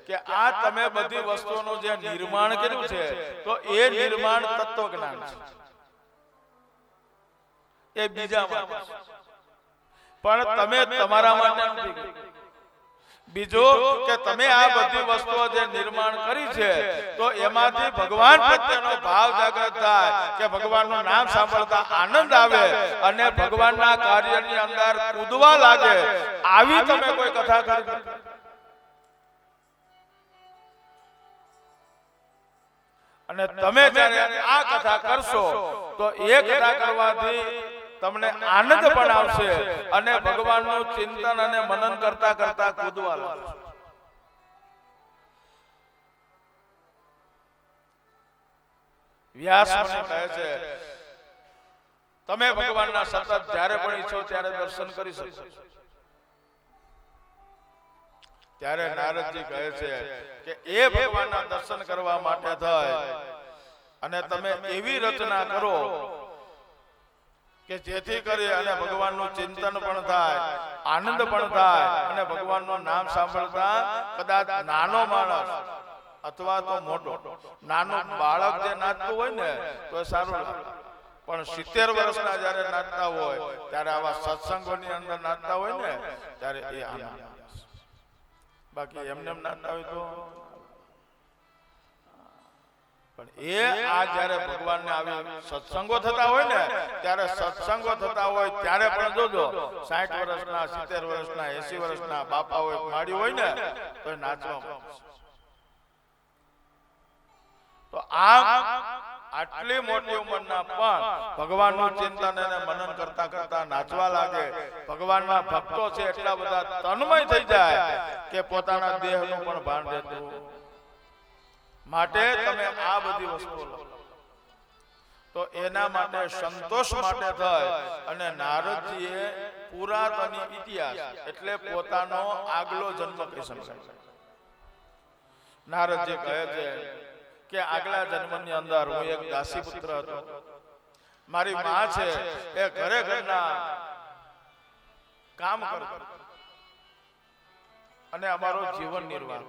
કે આ તમે બધી વસ્તુઓનું જે નિર્માણ કર્યું છે તો એ નિર્માણ તત્વજ્ઞાન છે, એ બીજા માટે પણ તમે તમારા માટે નથી કર્યું. બીજું કે તમે આ બધી વસ્તુઓ જે નિર્માણ કરી છે તો એમાંથી ભગવાન પ્રત્યેનો ભાવ જાગૃત થાય કે ભગવાનનું નામ સાંભળતા આનંદ આવે અને ભગવાનના કાર્યની અંદર કૂદવા લાગે. આવી તમે કોઈ કથા કરી અને તમે જ્યારે આ કથા કરશો તો એ કથા કરવાથી તમને આનંદ પણ આવશે અને ભગવાનનું ચિંતન અને મનન કરતા કરતા કૂદવા લાગશો. વ્યાસ મુનિ કહે છે તમે ભગવાનના સતત જ્યારે પણ ઈચ્છો ત્યારે દર્શન કરી શકો. ત્યારે નારદજી કહે છે કે એ ભગવાનના દર્શન કરવા માટે થાય અને તમે એવી રચના કરો કે જેથી કરી અને ભગવાનનું ચિંતન પણ થાય, આનંદ પણ થાય અને ભગવાનનું નામ સાંભળતા કદાચ નાનો માણસ અથવા તો મોટો, નાનું બાળક જે નાચતું હોય ને તો એ સારું લાગે, પણ 70 વર્ષના જયારે નાચતા હોય ત્યારે આવા સત્સંગોની અંદર નાચતા હોય ને ત્યારે એ આનંદ. બાકી એમને એમ નાચતા હોય તો પણ એ આ જયારે ભગવાનને આવી સત્સંગો થતા હોય ને ત્યારે સત્સંગો થતા હોય ત્યારે પણ જોજો 60 વર્ષના 70 વર્ષના 80 વર્ષના બાપા હોય, માડી હોય ને તો નાચવા. તો આટલી મોટી ઉંમરના પણ ભગવાનનું ચિંતન અને મનન કરતા કરતા નાચવા લાગે. ભગવાનના ભક્તો છે એટલા બધા તન્મય થઈ જાય કે પોતાના દેહનું પણ ભાન રહેતું. માટે તમે આ બધી વસ્તુઓ લો તો એના માટે સંતોષ માટે થાય. અને નારદજીએ પુરાતની ઇતિહાસ એટલે પોતાનો આગલો જન્મ કહી શકાય. નારદજી કહે છે કે આગલા જન્મની અંદર હું એક દાસી પુત્ર હતો. મારી માં છે એ ઘરે ઘરના કામ કરતો અને અમારો જીવન નિર્વાહ.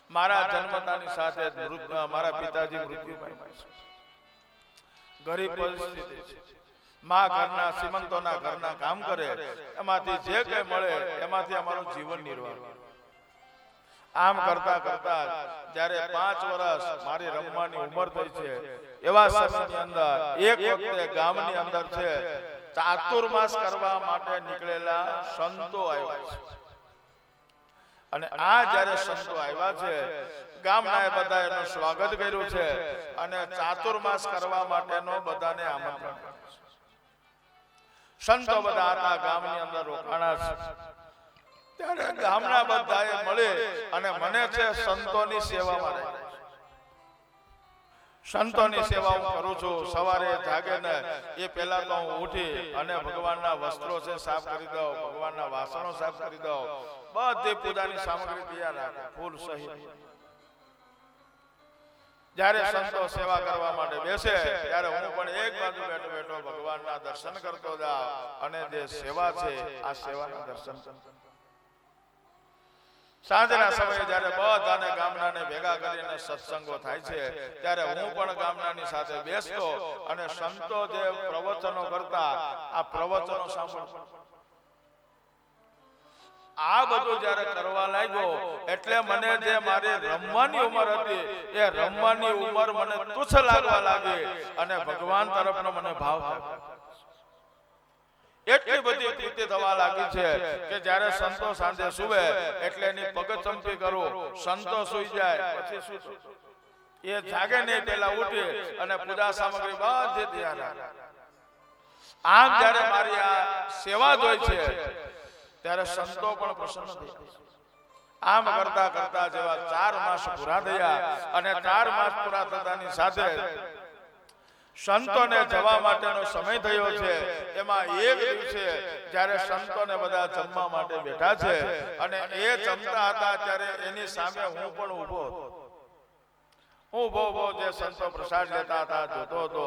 મારા જન્મતાની સાથે મારા પિતાજી મૃત્યુ પામ્યા છે. ગરીબ પરિસ્થિતિ છે. માં ઘરના શ્રીમંતોના ઘરના કામ કરે, એમાંથી જે કઈ મળે એમાંથી અમારું જીવન નિર્વાહ. આમ કરતા કરતા જ્યારે 5 વર્ષ મારી રમવાની ઉંમર થઈ છે એવા સમયની અંદર એક વખતે ગામની અંદર છે ચાતુર્માસ કરવા માટે નીકળેલા સંતો આવ્યા છે. અને આ જ્યારે સંતો આવ્યા છે ગામના એ બધા એનું સ્વાગત કર્યું છે અને ચાતુર્માસ કરવા માટેનો બધાને આમંત્રણ આપ્યું છે. સંતો બધા હતા ગામની અંદર રોકાણા છે. ત્યારે ગામના બધાએ મળે અને મને છે સંતોની સેવામાં રહે. સંતોની સેવા હું કરું છું. સવારે જાગે ને એ પહેલા તો હું ઉઠી અને ભગવાનના વસ્ત્રો છે સાફ કરી દઉં, ભગવાનના વાસણો સાફ કરી દઉં, બધી પૂજાની સામગ્રી તૈયાર રાખું, ફૂલ સહિત. જ્યારે સંતો સેવા કરવા માટે બેસે ત્યારે હું પણ એક બાજુ બેઠો બેઠો ભગવાનના દર્શન કરતો જાઉં અને જે સેવા છે આ સેવાના દર્શન કરતો. સાંજના સમયે જ્યારે બધાને ગામનાને ભેગા કરીને સત્સંગો થાય છે ત્યારે હું પણ ગામનાની સાથે બેસતો અને સંતો જે પ્રવચનો કરતા આ પ્રવચનો સાંભળતો. આ બધું જ્યારે કરવા લાગ્યો એટલે મને જે મારી રમવાની ઉંમર હતી એ રમવાની ઉંમર મને તુચ્છ લાગવા લાગી અને ભગવાન તરફનો મને ભાવ થયો. એટલી બધી પ્રીતિ થવા લાગી છે કે જ્યારે સંતો સાંજે સુવે એટલે એની પગચંપી કરું, સંતો સુઈ જાય પછી શું એ જાગે નહીં પેલા ઉઠી અને પૂજા સામગ્રી બધી તૈયાર રાખે. આમ જ્યારે મારી આ સેવા જોઈ છે ત્યારે સંતો પણ પ્રસન્ન થયા. આમ કરતા કરતા જેવા 4 માસ પૂરા થયા અને 4 માસ પૂરા થતાની સાથે સંતોને જવા માટેનો સમય થયો છે. એમાં એક દિવસે જ્યારે સંતોને બધા જમવા માટે બેઠા છે અને એ જમતા હતા ત્યારે એની સામે હું પણ ઊભો હતો. હું ઊભો જે સંતો પ્રસાદ લેતા હતા જોતો હતો.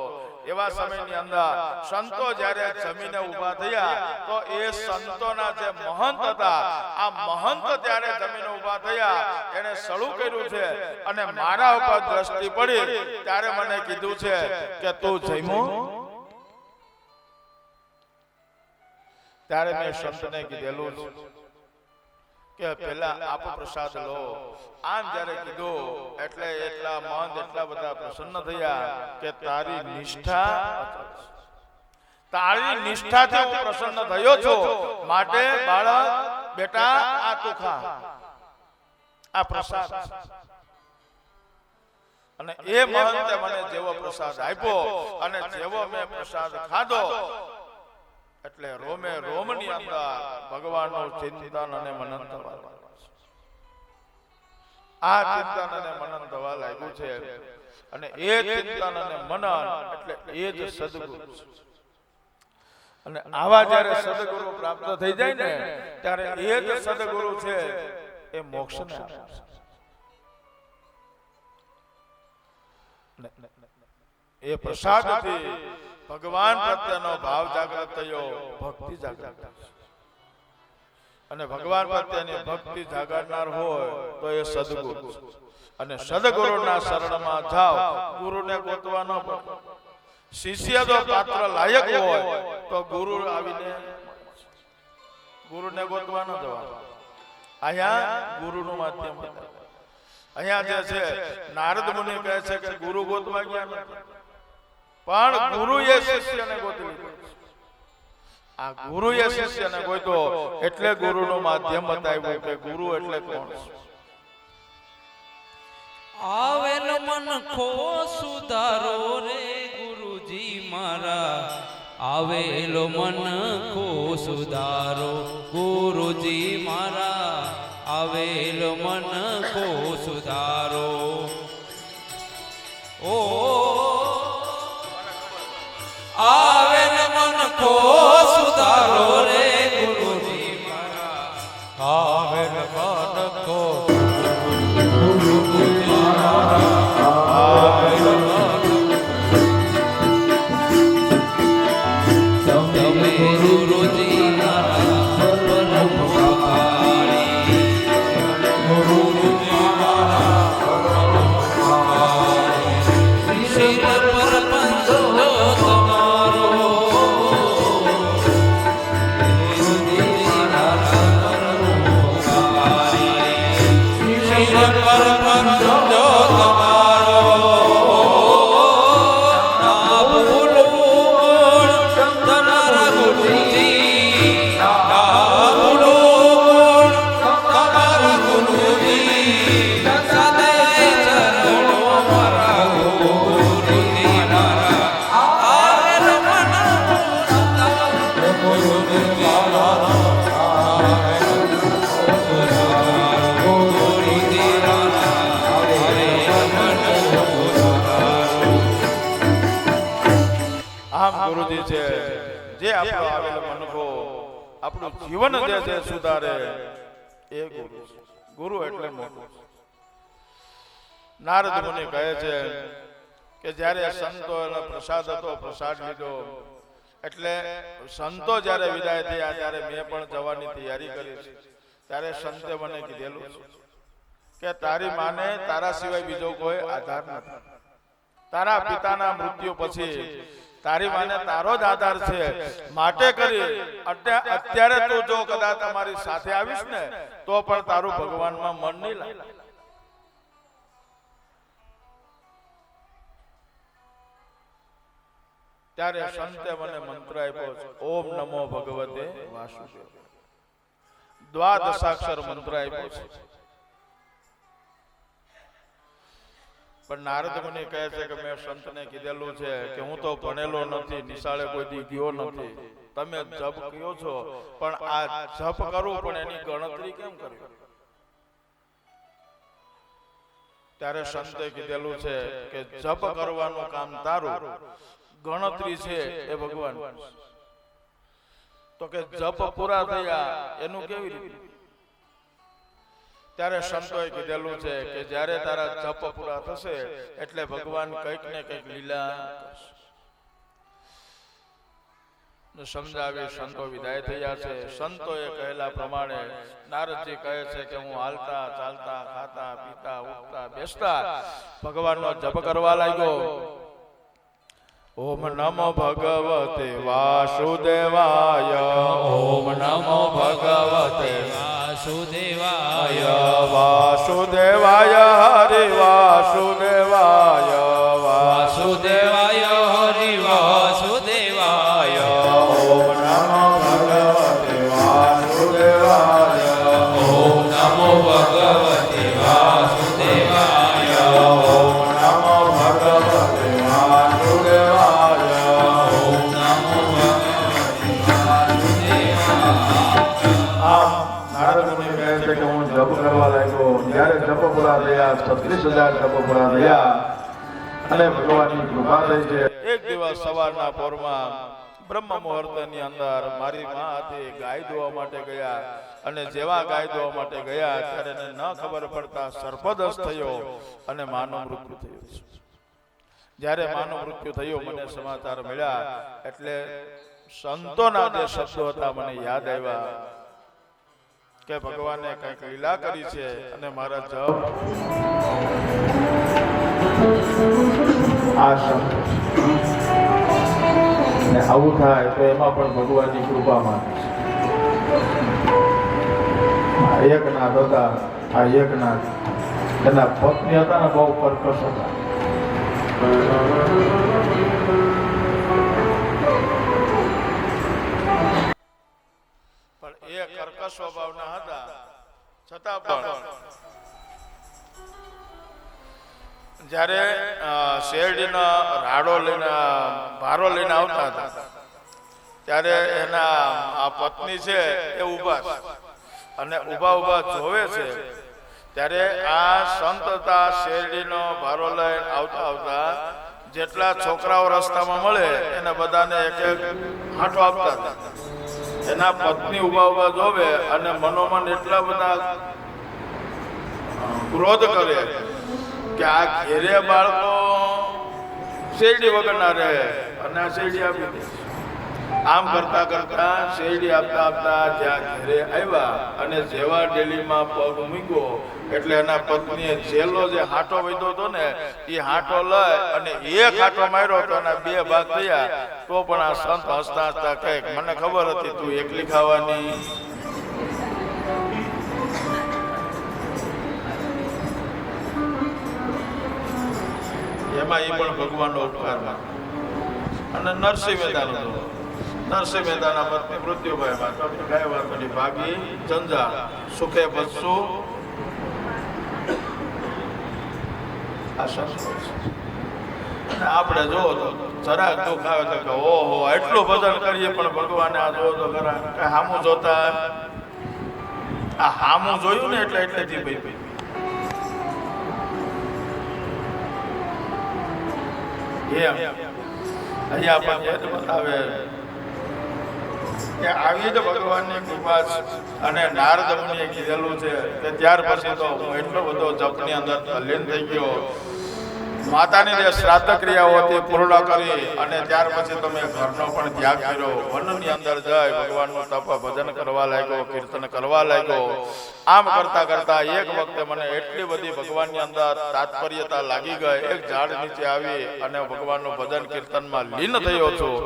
એવા સમયની અંદર સંતો જ્યારે જમીને ઊભા થયા તો એ સંતોના જે મહંત હતા આ મહંત ત્યારે જમીને ઊભા થયા એને સળું કર્યું છે અને મારા ઉપર દ્રષ્ટિ પડી ત્યારે મને કીધું છે કે તું જમ્યો? ત્યારે મેં સંતને કીધેલું કે પેલા આપ પ્રસાદ લો. આમ જ્યારે કીધું એટલે એટલા મહંત એટલા બધા પ્રસન્ન થયા કે તારી નિષ્ઠાથી હું પ્રસન્ન થયો છું. માટે બાળક બેટા આ તું ખા, આ પ્રસાદ. અને એ મહંતે મને જેવો પ્રસાદ આપ્યો અને જેવો મેં પ્રસાદ ખાધો એટલે રોમે રોમની અંદર ભગવાનનું ચિંતન અને મનન થવા લાગ્યું છે. આ ચિંતન અને મનન થવા લાગ્યું છે અને એ ચિંતન અને મનન એટલે એ જ સદગુરુ છે. અને આવા જ્યારે સદગુરુ પ્રાપ્ત થઈ જાય ને ત્યારે એ જ સદગુરુ છે એ મોક્ષને આપે છે. એ પ્રસાદથી ભગવાન પ્રત્યેનો ભાવ જાગૃત થયો, ભક્તિ જાગૃત થઈ. અને ભગવાન પ્રત્યેની ભક્તિ જાગરનાર હોય તો એ સદગુરુ છે. અને સદગુરુના શરણમાં જાઓ, ગુરુને ગોતવા ન પડે. શિષ્ય જો પાત્ર લાયક હોય તો ગુરુ આવીને ગુરુને ગોતવા ન જવાનું. અહીંયા ગુરુનું માધ્યમ બતાવ્યું. અહીંયા જે છે નારદ મુનિ કહે છે કે ગુરુ ગોતવા ગયા નથી, પણ ગુરુએ શિષ્યને ગોતી લીધો. આ ગુરુએ શિષ્યને ગોતો એટલે ગુરુનું માધ્યમ બતાવ્યું કે ગુરુ એટલે કોણ છે. આવેલ મન ખો સુધારો રે ગુરુજી મારા, આવેલો મન ખો સુધારો ગુરુજી મારા, આવેલો મન ખો સુધારો. ઓ આવેલ મન ખો સુધારો રે ગુરુજી મારા, આવેલ મન ખો ગુરુજી છે જે આપણો આવેલો મનખો આપણું જીવન જે છે સુધારે એ ગુરુ છે. ગુરુ એટલે મોટું છે. નારદ મુનિ કહે છે કે જ્યારે સંતો પ્રસાદ હતો, પ્રસાદ લીધો એટલે સંતો જ્યારે વિદાય થયા ત્યારે મેં પણ જવાની તૈયારી કરી છે. ત્યારે સંતે મને કીધેલું છે કે તારી માને તારા સિવાય બીજો કોઈ આધાર નથી. તારા પિતાના મૃત્યુ પછી તારી માને તારો જ આધાર છે. માટે કરી અત્યારે તું જો કદાચ તમારી સાથે આવીશ ને તો પણ તારું ભગવાનમાં મન નહીં લાગે. ત્યારે સંતે મને મંત્ર આપ્યો છે, ઓમ નમો ભગવતે વાસુદેવ. દ્વાદશાક્ષર મંત્ર આપ્યો છે. પણ નારદ મુનિ કહે છે કે મેં સંતને કીધેલું છે કે હું તો ભણેલો નથી, નિશાળે કોઈ દી ગયો નથી. તમે જપ કયો છો પણ આ જપ કરું પણ એની ગણતરી કેમ કરવી? ત્યારે સંતે કીધેલું છે કે જપ કરવાનું કામ તારું, ગણતરી છે એ ભગવાન. તો કે જપ પૂરા થયા એનું કેવી રીતે? ત્યારે સંતોએ કીધેલું છે કે જ્યારે તારા જપ પૂરા થશે એટલે ભગવાન કંઈક ને કંઈક લીલા કરશે. સમજાવી સંતો વિદાય થયા છે. સંતોએ કહેલા પ્રમાણે નારદજી કહે છે કે હું હાલતા ચાલતા ખાતા પીતા ઉઠતા બેસતા ભગવાનનો જપ કરવા લાગ્યો. ઓમ નમો ભગવતે વાસુદેવાય, ઓમ નમો ભગવતે વાસુદેવાય, વાસુદેવાય હરિ વાસુદેવાય, વાસુદેવાય હરિ વાસુદેવાય. ઓમ નમો ભગવતે વાસુદેવાય, ઓમ નમો ભગવતે વાસુદેવાય, ઓમ નમો ભગવતે વાસુદેવાય, ઓમ નમો ભગવતે છે કે હું જપ કરવા લાગ્યો. જ્યારે જપ પૂરા થયા 36,000 જપ પૂરા થયા અને ભગવાનની કૃપા થઈ છે. એક દિવસ સવારના પોરમાં બ્રહ્મ મુહૂર્તની અંદર મારી માં હતી ગાય ધોવા માટે ગયા અને જેવા ગાય ધોવા માટે ગયા ત્યારે એને ન ખબર પડતા સર્પદંશ થયો અને માનું મૃત્યુ થયું છે. જ્યારે માનું મૃત્યુ થયું મને સમાચાર મળ્યા એટલે સંતોના જે શબ્દો હતા મને યાદ આવ્યા કે ભગવાને કંઈક લીલા કરી છે અને મારા જપ આ શબ્દ ને આવું થાય તો એમાં પણ ભગવાનની કૃપા માને છે. એકનાથ હતા, આ એકનાથ એના પત્ની હતા ને બહુ કર્કશ હતા. પણ એ કર્કશ સ્વભાવના હતા છતાં પણ જ્યારે શેરડીનો રાડો લઈને ભારો લઈને આવતા હતા ત્યારે એના આ પત્ની છે એ ઊભા છે અને ઊભા જોવે છે. ત્યારે આ સંત હતા શેરડીનો ભારો લઈને આવતા જેટલા છોકરાઓ રસ્તામાં મળે એને બધાને એક એક હાંઠો આપતા હતા. એના પત્ની ઊભા જોવે અને મનોમન એટલા બધા ક્રોધ કરે કે આ ઘેરે બાળકો શેરડી વગર ના રહે અને આ શેરડી આપી દે. આમ કરતા કરતા શેરડી આપતા જ્યાં ઘેરે આવ્યા અને જેવા ડેલીમાં પગ મૂક્યો એટલે એના પત્નીએ છેલ્લો જે હાંઠો વધ્યો હતો ને એ હાંઠો લઈ અને એક હાંઠો માર્યો તો એના બે ભાગ થયા. તો પણ આ સંત હસતા હસતા કહે મને ખબર હતી તું એકલી ખાવાની. એમાં એ પણ ભગવાનનો ઉપકાર માને. અને નરસિંહ મહેતાના પત્ની મૃત્યુભાઈમાં ગાય વાતની ભાગી જંજા સુખે બસુ આ સંસ્કૃત છે. અને આપણે જોવો તો જરાક દુઃખ આવે તો કે ઓહો એટલું ભજન કરીએ પણ ભગવાને આ જોવો તો ખરા કઈ હામું જોતા આ હામું જોયું ને એટલેથી ભાઈ અહીંયા પણ બતાવે કે આવી જ ભગવાનની કૃપા છે. અને નારદ મુનિએ કીધેલું છે કે ત્યાર પછી તો હું એટલો બધો જપની અંદર તલ્લીન થઈ ગયો. માતાની જે શ્રાદ્ધ ક્રિયાઓ હતી પૂર્ણ કરી અને ત્યાર પછી તમે ઘરનો પણ ત્યાગ કર્યો. વનની અંદર જઈ ભગવાનનું તપ ભજન કરવા લાગ્યો, કીર્તન કરવા લાગ્યો. આમ કરતા કરતા એક વખતે મને એટલી બધી ભગવાનની અંદર તાત્પર્યતા લાગી ગઈ. એક ઝાડ નીચે આવી અને ભગવાનનું ભજન કીર્તનમાં લીન થયો છું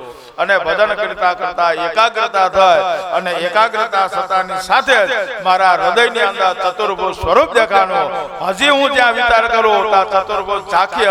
અને ભજન કરતા કરતા એકાગ્રતા થઈ અને એકાગ્રતા થતાની સાથે જ મારા હૃદયની અંદર ચતુર્ભુજ સ્વરૂપ દેખાણું. હજી હું જ્યાં વિચાર કરું ત્યાં ચતુર્ભુજ ઝાંખી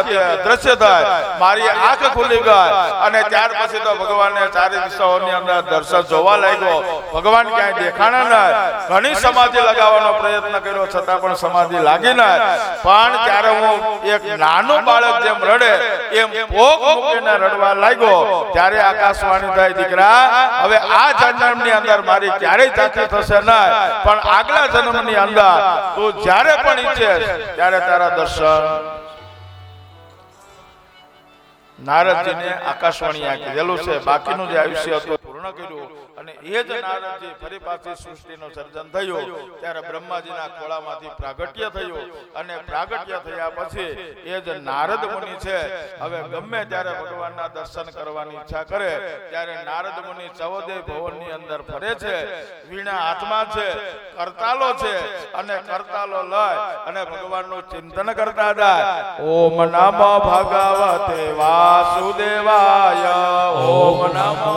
દ્રશ્ય થાય. મારી આંખ ખુલી ગઈ અને ત્યાર પછી તો ભગવાનને ચારે દિશાઓની અંદર દર્શન જોવા લાગ્યો. ભગવાન ક્યાંય દેખાણા નહીં. ઘણી સમાધિ લગાવવાનો પ્રયત્ન કર્યો છતાં પણ સમાધિ લાગી નહીં. પણ ત્યારે હું એક નાનું બાળક જેમ રડે એમ ભોગ મૂકીને રડવા લાગ્યો. ત્યારે આકાશવાણી થઈ દીકરા હવે આ જન્મની અંદર મારી ક્યારેય ચાચી થશે નહીં પણ આગલા જન્મની અંદર તું જ્યારે પણ ઈચ્છે ત્યારે તારા દર્શન. નારદજીને આકાશવાણી આ કીધેલું છે. બાકીનું જે આયુષ્ય હતું પૂર્ણ કર્યું અને એ જ નારદજી ફરી પાછી સૃષ્ટિનું સર્જન થયું. ત્યારે બ્રહ્માજીના ખોળામાંથી પ્રાગટ્ય થયું અને પ્રાગટ્ય થયા પછી એ જ નારદ મુનિ છે. હવે ગમે ત્યારે ભગવાનના દર્શન કરવાની ઈચ્છા કરે ત્યારે નારદ મુનિ 14 ભવનની અંદર ફરે છે. વીણા હાથમાં છે, કરતાલો છે અને કરતાલો લઈ અને ભગવાનનું ચિંતન કરતા જાય. ઓમ નમો ભગવતે વાસુદેવાય. ઓમ નમો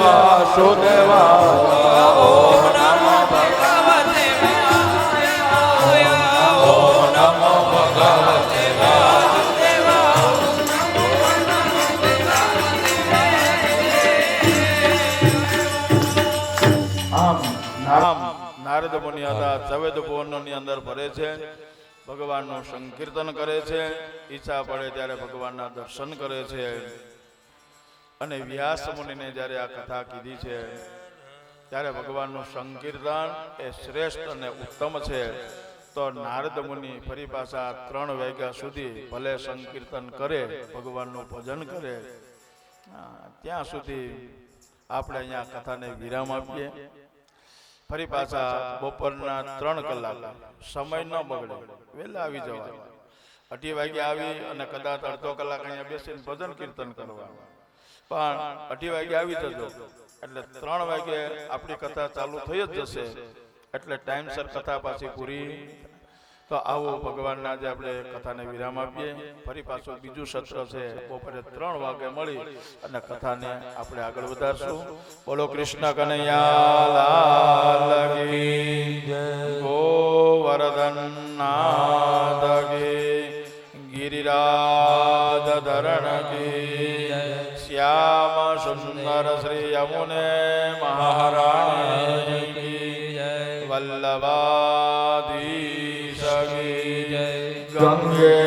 વાસુદેવાય. ઓમ નમો નારદ મુનિ હતા ચવેદ ભુવનની અંદર ફરે છે, ભગવાનનું સંકીર્તન કરે છે, ઈચ્છા પડે ત્યારે ભગવાનના દર્શન કરે છે. અને વ્યાસ મુનિને જ્યારે આ કથા કીધી છે ત્યારે ભગવાનનું સંકીર્તન એ શ્રેષ્ઠ અને ઉત્તમ છે. તો નારદ મુનિ ફરી પાછા 3 વાગ્યા સુધી ભલે સંકીર્તન કરે, ભગવાનનું ભજન કરે. ત્યાં સુધી આપણે અહીંયા કથાને વિરામ આપીએ. ફરી પાછા બપોરના 3 કલાક સમય ન બગડે, વહેલા આવી જવા. 2:30 વાગે આવી અને કદાચ અડધો કલાક અહીંયા બેસીને ભજન કીર્તન કરવા, પણ 2:30 વાગે આવી જજો એટલે 3 વાગે આપણી કથા ચાલુ થઈ જ જશે. એટલે ટાઈમસર કથા પાછી પૂરી. તો આવો ભગવાનના જે આપણે કથાને વિરામ આપીએ. ફરી પાછું બીજું સત્ર છે બપોરે 3 વાગે મળી અને કથાને આપણે આગળ વધારશું. બોલો કૃષ્ણ કનૈયા લાલ કી જય, ગોવર્ધન નાથ કી, ગિરિરાજ ધરણ કી જય, શ્યામ સુંદર શ્રી યમુને મહારાણી કી જય, વલ્લભાધીશ કી જય, ગંગે